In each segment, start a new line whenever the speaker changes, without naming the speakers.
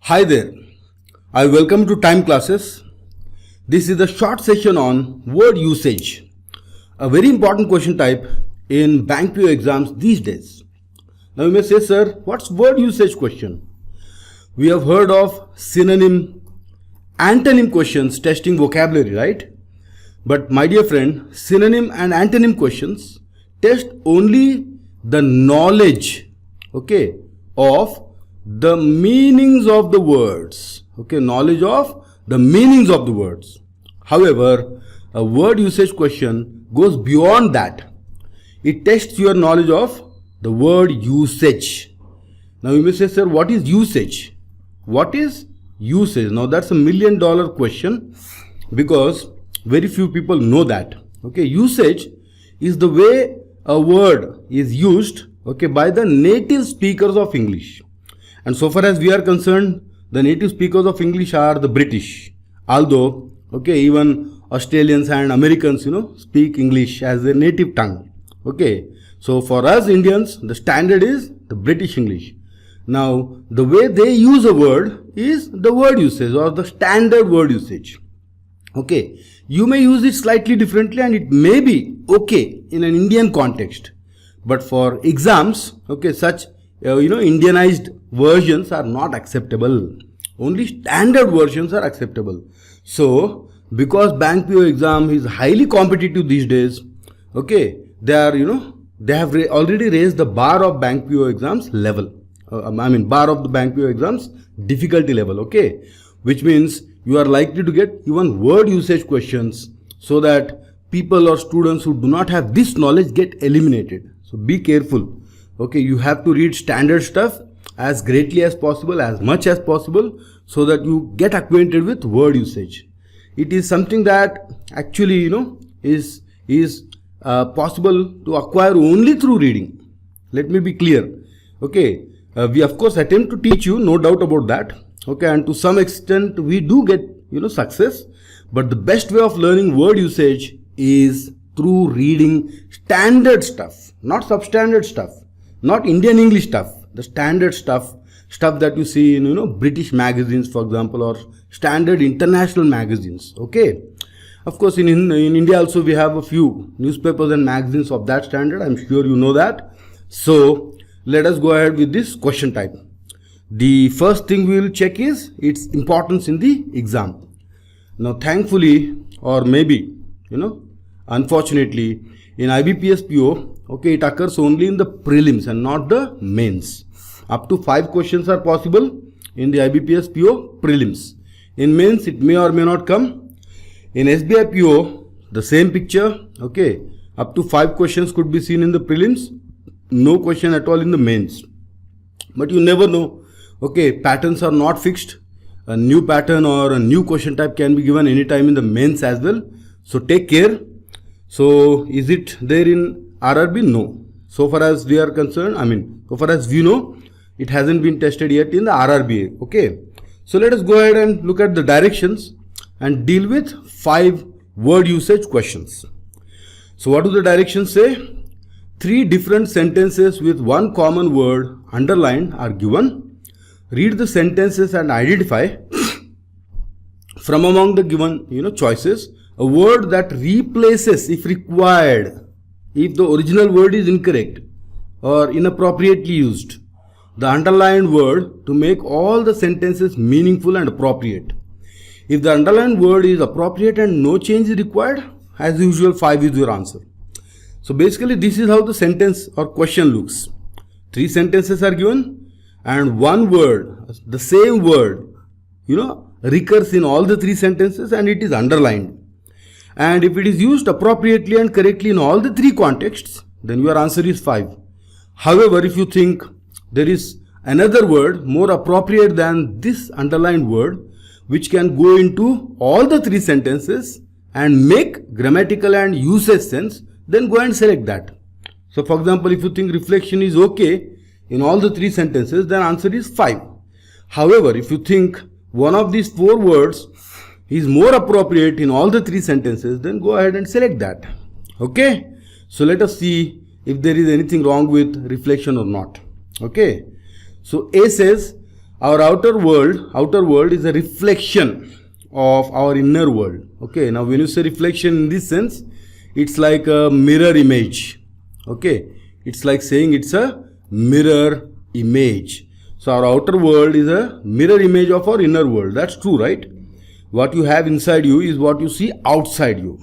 Hi there, I welcome to Time Classes. This is a short session on word usage, a very important question type in bank PO exams these days. Now you may say, sir, what's word usage question? We have heard of synonym, antonym questions testing vocabulary, right? But my dear friend, synonym and antonym questions test only the knowledge, of the meanings of the words. Knowledge of the meanings of the words. However, a word usage question goes beyond that. It tests your knowledge of the word usage. Now you may say, sir, what is usage? What is usage? Now that's $1 million question because very few people know that. Usage is the way a word is used by the native speakers of English. And so far as we are concerned, the native speakers of English are the British. Although, even Australians and Americans, speak English as their native tongue. So for us Indians, the standard is the British English. Now, the way they use a word is the word usage or the standard word usage. You may use it slightly differently and it may be okay in an Indian context. But for exams, such Indianized versions are not acceptable. Only standard versions are acceptable. So, because bank PO exam is highly competitive these days, they have already raised the bar of bank PO exams level. Bar of the bank PO exams difficulty level, which means you are likely to get even word usage questions so that people or students who do not have this knowledge get eliminated. So be careful. You have to read standard stuff as greatly as possible, as much as possible, so that you get acquainted with word usage. It is something that actually, is possible to acquire only through reading. Let me be clear. We of course attempt to teach you, no doubt about that. And to some extent we do get, success. But the best way of learning word usage is through reading standard stuff, not substandard stuff. Not Indian English stuff, the standard stuff that you see in, British magazines, for example, or standard international magazines. Of course, in India also we have a few newspapers and magazines of that standard. I'm sure you know that. So, let us go ahead with this question type. The first thing we will check is its importance in the exam. Now, thankfully, or maybe, unfortunately, in IBPS PO, it occurs only in the prelims and not the mains. Up to 5 questions are possible in the IBPS PO prelims. In mains, it may or may not come. In SBI PO, the same picture. Up to 5 questions could be seen in the prelims. No question at all in the mains. But you never know. Patterns are not fixed. A new pattern or a new question type can be given anytime in the mains as well. So take care. So is it there in RRB? No. So far as we are concerned, so far as we know, it hasn't been tested yet in the RRBA. So let us go ahead and look at the directions and deal with 5 word usage questions. So what do the directions say? 3 different sentences with one common word underlined are given. Read the sentences and identify from among the given choices a word that replaces, if required, if the original word is incorrect or inappropriately used, the underlined word to make all the sentences meaningful and appropriate. If the underlined word is appropriate and no change is required, as usual 5 is your answer. So basically this is how the sentence or question looks. 3 sentences are given and one word, the same word, recurs in all the 3 sentences and it is underlined. And if it is used appropriately and correctly in all the 3 contexts, then your answer is 5. However, if you think there is another word more appropriate than this underlined word, which can go into all the 3 sentences and make grammatical and usage sense, then go and select that. So for example, if you think reflection is okay in all the 3 sentences, then answer is 5. However, if you think one of these 4 words is more appropriate in all the 3 sentences, then go ahead and select that. So let us see if there is anything wrong with reflection or not. So A says, Our outer world is a reflection of our inner world. Okay, now when you say reflection in this sense, it's like a mirror image. Okay, it's like saying it's a mirror image. So our outer world is a mirror image of our inner world. That's true, right? What you have inside you is what you see outside you.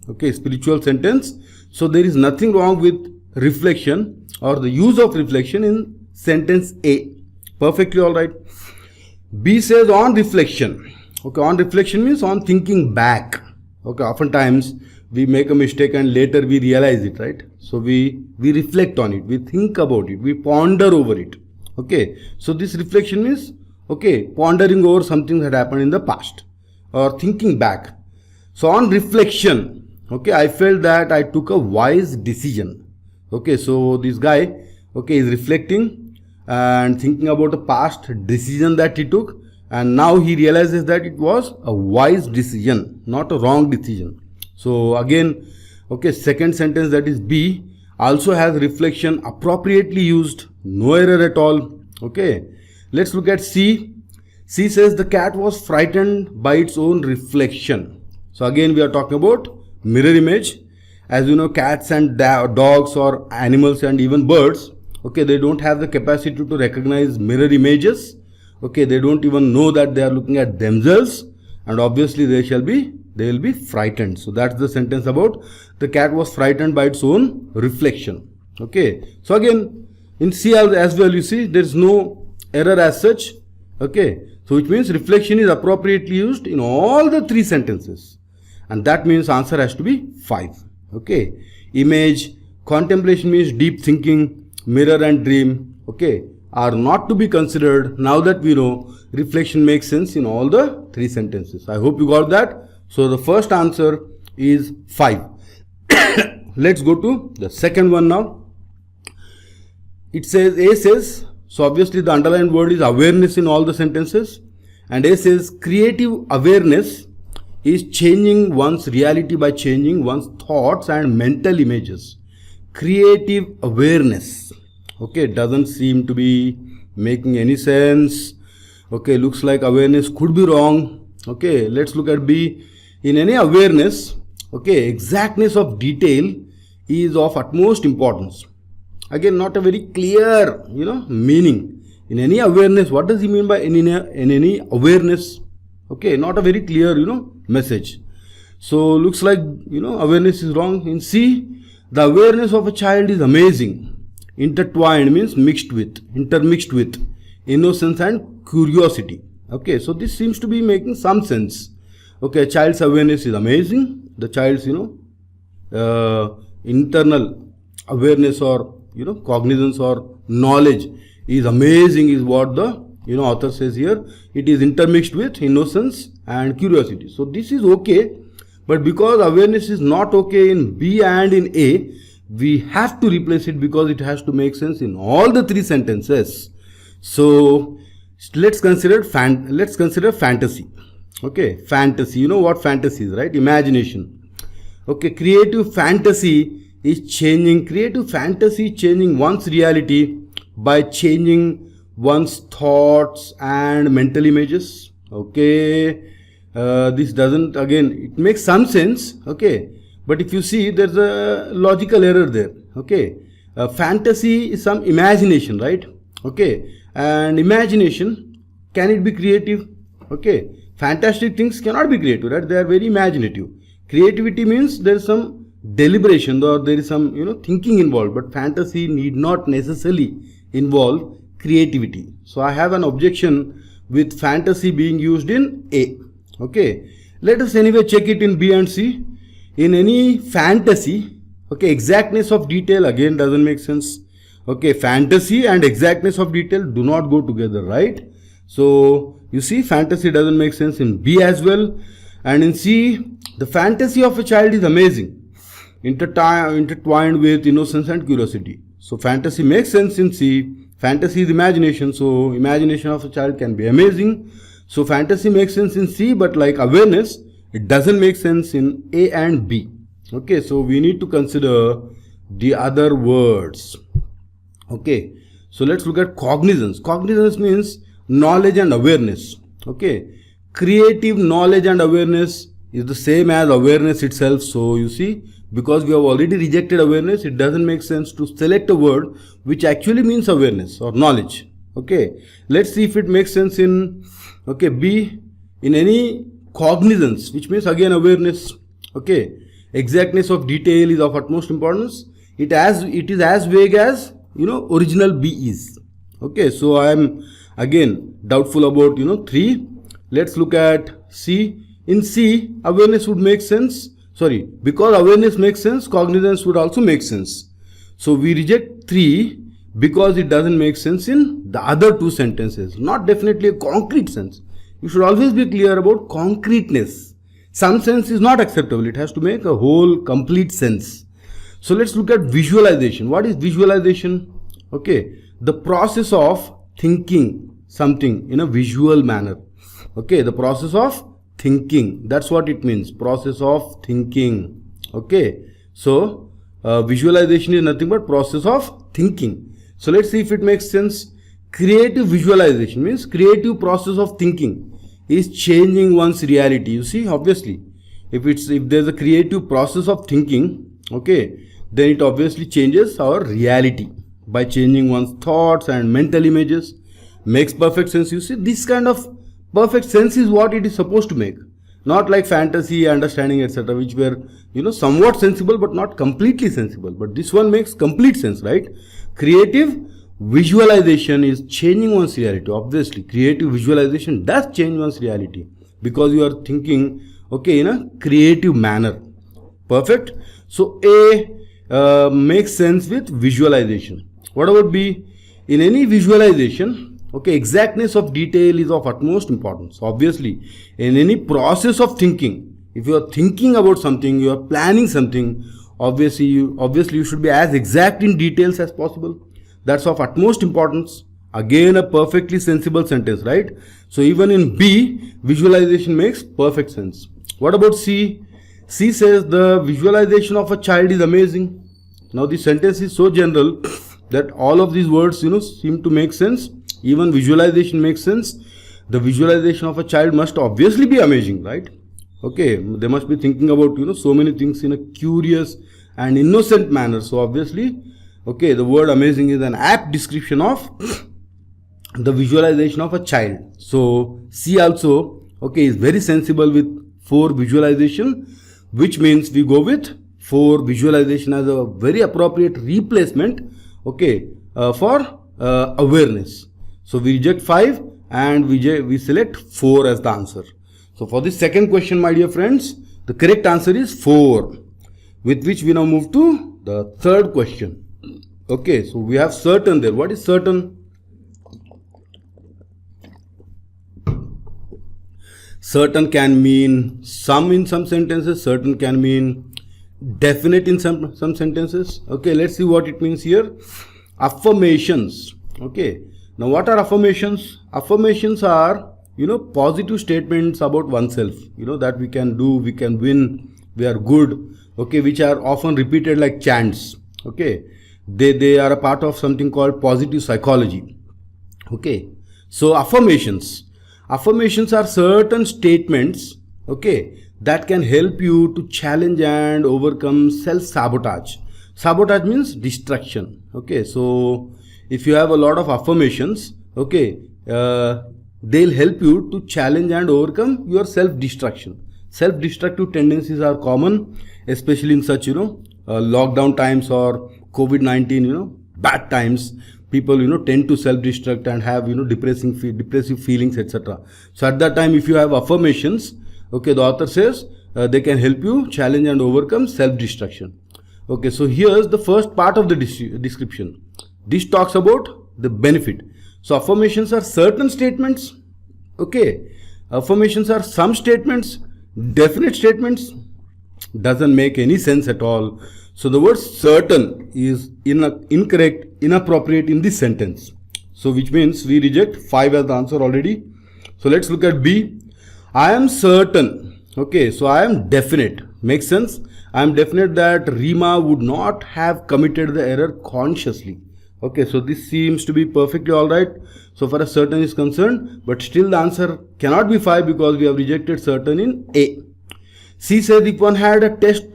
Okay, spiritual sentence. So there is nothing wrong with reflection or the use of reflection in sentence A. Perfectly all right. B says on reflection. Okay, on reflection means on thinking back. Okay, oftentimes we make a mistake and later we realize it, right? So we reflect on it, we think about it, we ponder over it. Okay, so this reflection means, okay, pondering over something that happened in the past or thinking back. So on reflection, okay, I felt that I took a wise decision. Okay, so this guy, okay, is reflecting and thinking about the past decision that he took, and now he realizes that it was a wise decision, not a wrong decision. So again, okay, second sentence, that is B, also has reflection appropriately used, no error at all. Okay, let's look at C. C says the cat was frightened by its own reflection. So again we are talking about mirror image. As you know, cats and dogs or animals and even birds, okay, they don't have the capacity to recognize mirror images. Okay, they don't even know that they are looking at themselves, and obviously they will be frightened. So that's the sentence about the cat was frightened by its own reflection. Okay, so again in C as well, you see there is no error as such. Okay, so which means reflection is appropriately used in all the three sentences, and that means answer has to be 5. Okay, image, contemplation means deep thinking, mirror and dream, okay, are not to be considered. Now that we know, reflection makes sense in all the three sentences. I hope you got that. So the first answer is 5. Let's go to the second one now. It says, A says, so obviously the underlined word is awareness in all the sentences, and A says creative awareness is changing one's reality by changing one's thoughts and mental images. Creative awareness. Okay, doesn't seem to be making any sense. Okay, looks like awareness could be wrong. Okay, let's look at B. In any awareness, okay, exactness of detail is of utmost importance. Again, not a very clear, meaning. In any awareness, what does he mean by in any awareness? Okay, not a very clear, message. So looks like, awareness is wrong. In C, the awareness of a child is amazing. Intertwined means intermixed with innocence and curiosity. Okay, so this seems to be making some sense. Okay, a child's awareness is amazing. The child's, internal awareness or, cognizance or knowledge is amazing, is what the, author says here. It is intermixed with innocence and curiosity. So this is okay, but because awareness is not okay in B and in A, we have to replace it because it has to make sense in all the three sentences. So let's consider fantasy. Okay, fantasy. You know what fantasy is, right? Imagination. Okay, creative fantasy changing one's reality by changing one's thoughts and mental images. Okay, this doesn't, again, it makes some sense. Okay, but if you see, there's a logical error there. Okay, fantasy is some imagination, right? Okay, and imagination, can it be creative? Okay, fantastic things cannot be creative, right? They are very imaginative. Creativity means there is some deliberation or there is some thinking involved, but fantasy need not necessarily involve creativity. So I have an objection with fantasy being used in A. Okay, let us anyway check it in B and C. In any fantasy, okay, exactness of detail again doesn't make sense. Okay, fantasy and exactness of detail do not go together, right? So you see, fantasy doesn't make sense in B as well. And in C, the fantasy of a child is amazing, intertwined with innocence and curiosity. So fantasy makes sense in C. Fantasy is imagination, so imagination of a child can be amazing. So fantasy makes sense in C, but like awareness, it doesn't make sense in A and B. Okay, so we need to consider the other words. Okay, so let's look at cognizance. Cognizance means knowledge and awareness. Okay, creative knowledge and awareness is the same as awareness itself. So you see, because we have already rejected awareness, it doesn't make sense to select a word which actually means awareness or knowledge. Okay, let's see if it makes sense in, okay, B, in any cognizance, which means again awareness. Okay, exactness of detail is of utmost importance. It is as vague as, original B is. Okay, so I am again doubtful about 3. Let's look at C. In C, awareness would make sense. Sorry, because awareness makes sense, cognizance would also make sense. So we reject 3 because it doesn't make sense in the other 2 sentences. Not definitely a concrete sense. You should always be clear about concreteness. Some sense is not acceptable. It has to make a whole complete sense. So let's look at visualization. What is visualization? Okay, the process of thinking something in a visual manner. Okay, the process of thinking. That's what it means. Process of thinking. Okay, so visualization is nothing but process of thinking. So let's see if it makes sense. Creative visualization means creative process of thinking is changing one's reality. You see, obviously, if there's a creative process of thinking, okay, then it obviously changes our reality by changing one's thoughts and mental images. Makes perfect sense. You see, this kind of perfect sense is what it is supposed to make. Not like fantasy, understanding, etc., which were, somewhat sensible but not completely sensible. But this one makes complete sense, right? Creative visualization is changing one's reality. Obviously, creative visualization does change one's reality because you are thinking, okay, in a creative manner. Perfect. So A makes sense with visualization. What about B? In any visualization, okay, exactness of detail is of utmost importance. Obviously, in any process of thinking, if you are thinking about something, you are planning something, obviously you should be as exact in details as possible. That's of utmost importance. Again, a perfectly sensible sentence, right? So even in B, visualization makes perfect sense. What about C? C says the visualization of a child is amazing. Now the sentence is so general that all of these words, seem to make sense. Even visualization makes sense. The visualization of a child must obviously be amazing, right? Okay, they must be thinking about, so many things in a curious and innocent manner. So obviously, okay, the word amazing is an apt description of the visualization of a child. So C also, okay, is very sensible with 4 visualization, which means we go with 4 visualization as a very appropriate replacement, okay, for awareness. So we reject 5 and we select 4 as the answer. So for this second question, my dear friends, the correct answer is 4, with which we now move to the third question. Okay, so we have certain there. What is certain? Certain can mean some in some sentences. Certain can mean definite in some sentences. Okay, let's see what it means here. Affirmations. Okay, now what are affirmations? Affirmations are, positive statements about oneself. That we can do, we can win, we are good. Okay, which are often repeated like chants. Okay, they are a part of something called positive psychology. Okay, so affirmations are certain statements, okay, that can help you to challenge and overcome self-sabotage. Sabotage means destruction. Okay, so if you have a lot of affirmations, okay, they'll help you to challenge and overcome your self-destruction. Self-destructive tendencies are common, especially in such, lockdown times or COVID-19, bad times. People, tend to self-destruct and have, depressive feelings, etc. So at that time, if you have affirmations, okay, the author says they can help you challenge and overcome self-destruction. Okay, so here's the first part of the description. This talks about the benefit. So affirmations are certain statements. Okay, affirmations are some statements. Definite statements doesn't make any sense at all. So the word certain is incorrect, inappropriate in this sentence. So which means we reject 5 as the answer already. So let's look at B. I am certain. Okay, so I am definite. Makes sense. I am definite that Rima would not have committed the error consciously. Okay, so this seems to be perfectly alright so far as certain is concerned, but still the answer cannot be 5 because we have rejected certain in A. C says if one had a test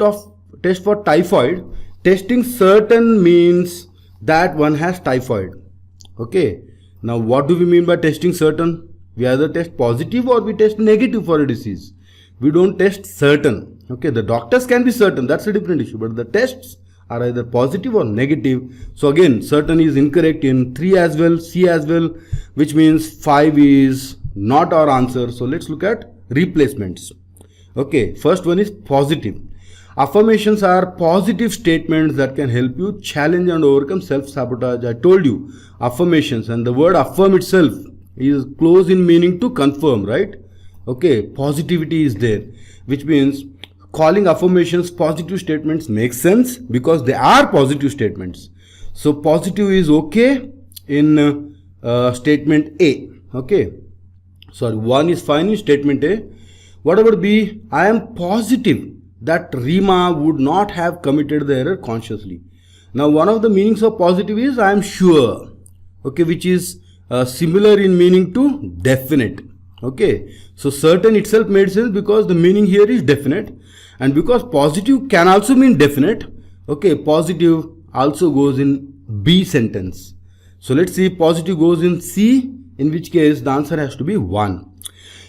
for typhoid, testing certain means that one has typhoid. Okay, now what do we mean by testing certain? We either test positive or we test negative for a disease. We don't test certain. Okay, the doctors can be certain, that's a different issue, but the tests are either positive or negative. So again, certain is incorrect in 3 as well, C as well, which means 5 is not our answer. So let's look at replacements. Okay, first one is positive. Affirmations are positive statements that can help you challenge and overcome self-sabotage. I told you, affirmations, and the word affirm itself is close in meaning to confirm, right? Okay, positivity is there, which means calling affirmations positive statements makes sense because they are positive statements. So positive is okay in statement A. Okay, sorry, 1 is fine in statement A. What about B? I am positive that Rima would not have committed the error consciously. Now one of the meanings of positive is I am sure, okay, which is similar in meaning to definite. Okay, so certain itself made sense because the meaning here is definite, and because positive can also mean definite. Okay, positive also goes in B sentence. So let's see, positive goes in C, in which case the answer has to be 1.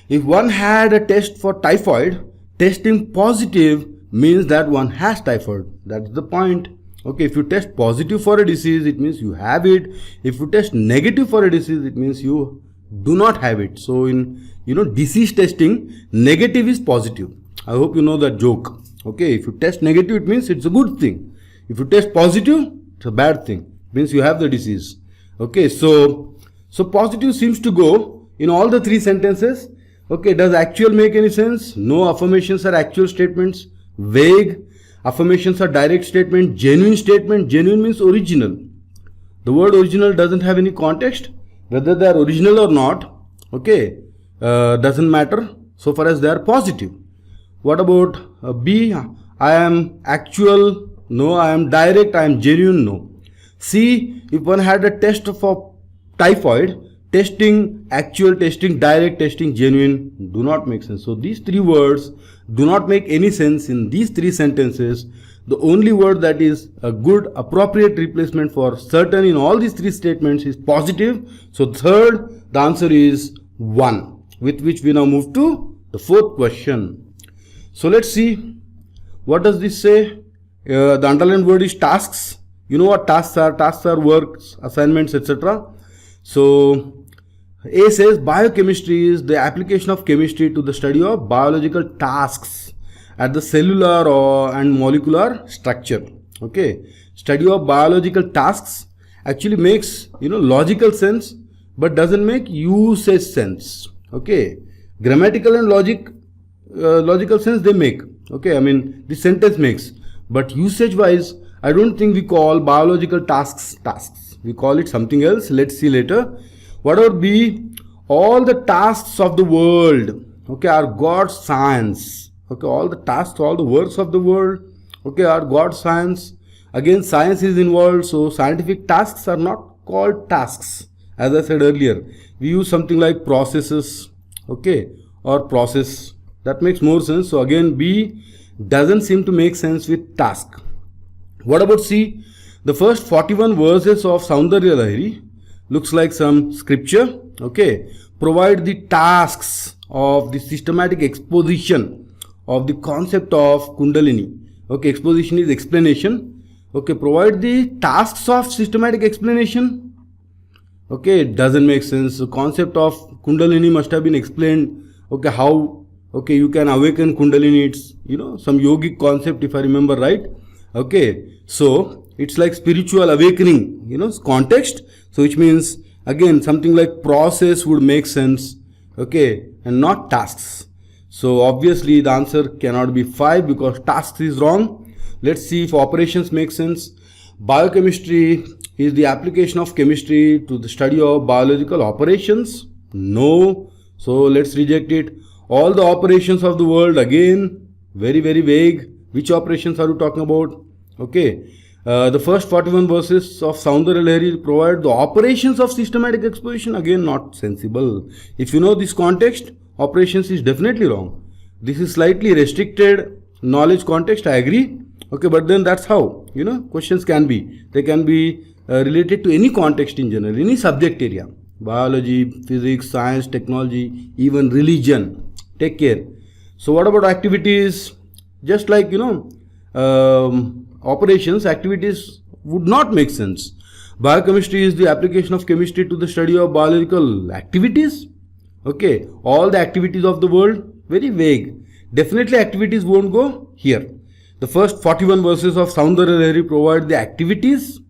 If one had a test for typhoid, testing positive means that one has typhoid. That's the point. Okay, if you test positive for a disease, it means you have it. If you test negative for a disease, it means you do not have it. So in disease testing, negative is positive. I hope you know that joke. Okay, if you test negative, it means it's a good thing. If you test positive, it's a bad thing. It means you have the disease. Okay, so positive seems to go in all the 3 sentences. Okay, does actual make any sense? No, affirmations are actual statements. Vague. Affirmations are direct statement. Genuine statement. Genuine means original. The word original doesn't have any context. Whether they are original or not, okay, doesn't matter so far as they are positive. What about B? I am actual. No. I am direct. I am genuine. No. C, if one had a test for typhoid, testing, actual testing, direct testing, genuine do not make sense. So these 3 words do not make any sense in these 3 sentences. The only word that is a good appropriate replacement for certain in all these 3 statements is positive. So third, the answer is 1, with which we now move to the 4th question. So let's see, what does this say? The underlined word is tasks. You know what tasks are? Tasks are works, assignments, etc. So A says biochemistry is the application of chemistry to the study of biological tasks at the cellular and molecular structure. Okay, study of biological tasks actually makes logical sense, but doesn't make usage sense. Okay, grammatical and logical sense they make. Okay, I mean the sentence makes, but usage wise I don't think we call biological tasks. We call it something else. Let's see later. What about B? All the tasks of the world, okay, are God's science. Okay, all the tasks, all the works of the world, okay, are God's science. Again, science is involved, so scientific tasks are not called tasks. As I said earlier, we use something like processes, okay, or process. That makes more sense. So again, B doesn't seem to make sense with task. What about C? The first 41 verses of Saundarya Lahari looks like some scripture. Okay, provide the tasks of the systematic exposition of the concept of Kundalini. Okay, exposition is explanation. Okay, provide the tasks of systematic explanation. Okay, it doesn't make sense. The concept of Kundalini must have been explained. Okay, how you can awaken Kundalini. It's some yogic concept if I remember right. Okay, so it's like spiritual awakening, context. So which means again something like process would make sense, okay, and not tasks. So obviously the answer cannot be 5 because tasks is wrong. Let's see if operations make sense. Biochemistry is the application of chemistry to the study of biological operations. No. So let's reject it. All the operations of the world, again very very vague. Which operations are you talking about? Okay, The first 41 verses of Soundarya Lahiri provide the operations of systematic exposition. Again, not sensible. If you know this context, operations is definitely wrong. This is slightly restricted knowledge context, I agree. Okay, but then that's how, questions can be. They can be related to any context in general, any subject area. Biology, physics, science, technology, even religion. Take care. So what about activities? Just like, operations, activities would not make sense. Biochemistry is the application of chemistry to the study of biological activities. Okay, all the activities of the world, very vague. Definitely activities won't go here. The first 41 verses of Soundarya Lahiri provide the activities.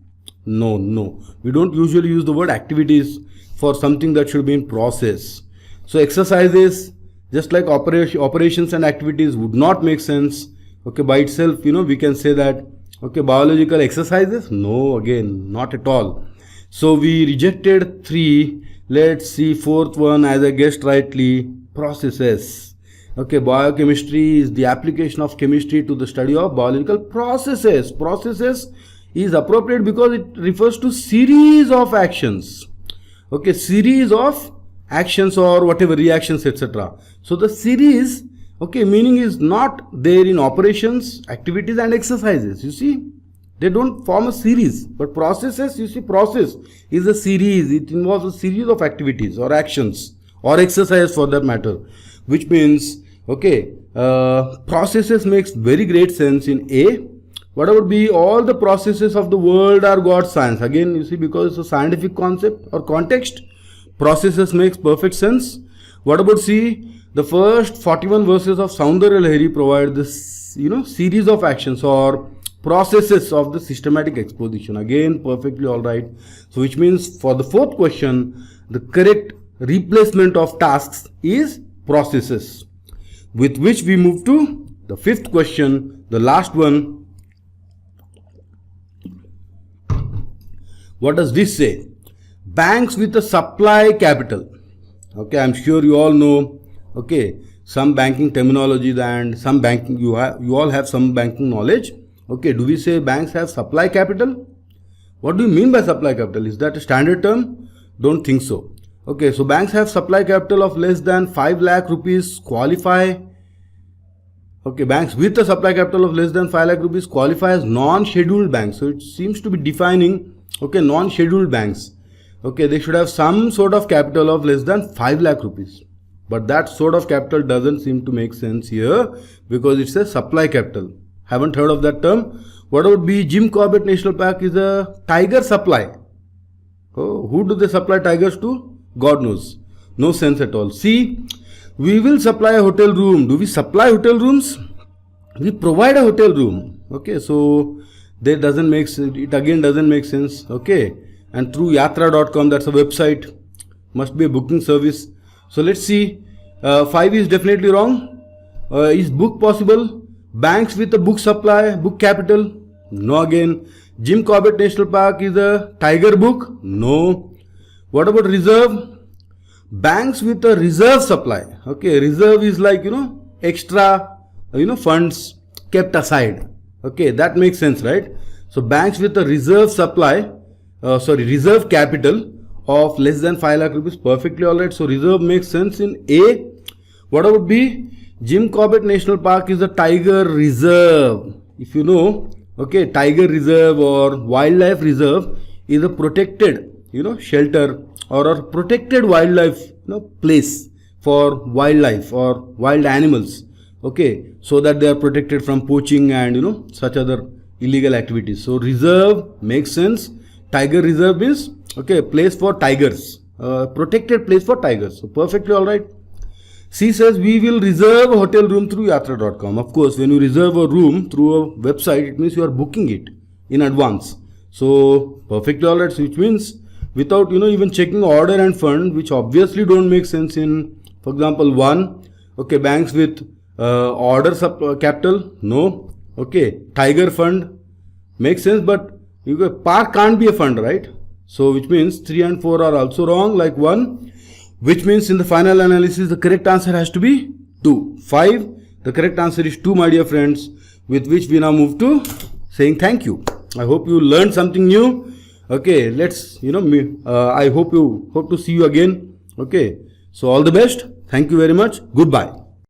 No. We don't usually use the word activities for something that should be in process. So exercises, just like operations and activities would not make sense. Okay, by itself, we can say that, okay, biological exercises? No, again, not at all. So we rejected 3. Let's see, 4th one, as I guessed rightly, processes. Okay, biochemistry is the application of chemistry to the study of biological processes. Processes is appropriate because it refers to series of actions. Okay, series of actions or whatever, reactions, etc. So the series, okay, meaning is not there in operations, activities and exercises. You see, they don't form a series. But processes, you see, process is a series. It involves a series of activities or actions or exercise for that matter. Which means, okay, processes makes very great sense in A. What would be all the processes of the world are God's science? Again, you see, because it's a scientific concept or context, processes makes perfect sense. What about C? The first 41 verses of Soundarya Lahiri provide this, series of actions or processes of the systematic exposition. Again, perfectly all right. So, which means for the 4th question, the correct replacement of tasks is processes. With which we move to the 5th question, the last one. What does this say? Banks with a supply capital. Okay, I'm sure you all know, okay, some banking terminologies and some banking, you all have some banking knowledge. Okay, do we say banks have supply capital? What do you mean by supply capital? Is that a standard term? Don't think so. Okay, so banks have supply capital of less than 5 lakh rupees qualify. Okay, banks with a supply capital of less than 5 lakh rupees qualify as non-scheduled banks. So it seems to be defining, okay, non-scheduled banks. Okay, they should have some sort of capital of less than 5 lakh rupees. But that sort of capital doesn't seem to make sense here because it's a supply capital. Haven't heard of that term. What would be Jim Corbett National Park is a tiger supply. Oh, who do they supply tigers to? God knows. No sense at all. See, we will supply a hotel room. Do we supply hotel rooms? We provide a hotel room. Okay, so that doesn't make sense. It again doesn't make sense. Okay, and through yatra.com, that's a website, must be a booking service. So let's see. 5 is definitely wrong. Is book possible? Banks with a book supply, book capital? No again. Jim Corbett National Park is a tiger book? No. What about reserve? Banks with a reserve supply. Okay, reserve is like, extra, funds kept aside. Okay, that makes sense, right? So banks with a reserve supply, reserve capital of less than 5 lakh rupees, perfectly alright. So reserve makes sense in A. What would be? Jim Corbett National Park is a tiger reserve. If you know, okay, tiger reserve or wildlife reserve is a protected, shelter or a protected wildlife, place for wildlife or wild animals. Okay, so that they are protected from poaching and such other illegal activities. So reserve makes sense. Tiger reserve means, okay, place for tigers, protected place for tigers. So perfectly all right. C says we will reserve a hotel room through yatra.com. Of course, when you reserve a room through a website, it means you are booking it in advance. So perfectly all right. So which means without even checking order and fund, which obviously don't make sense in, for example, 1. Okay, banks with order capital, no. Okay, tiger fund makes sense, but park can't be a fund, right? So which means 3 and 4 are also wrong, like 1. Which means in the final analysis, the correct answer has to be 2. 5. The correct answer is 2, my dear friends, with which we now move to saying thank you. I hope you learned something new. Okay, let's, I hope to see you again. Okay, so all the best. Thank you very much. Goodbye.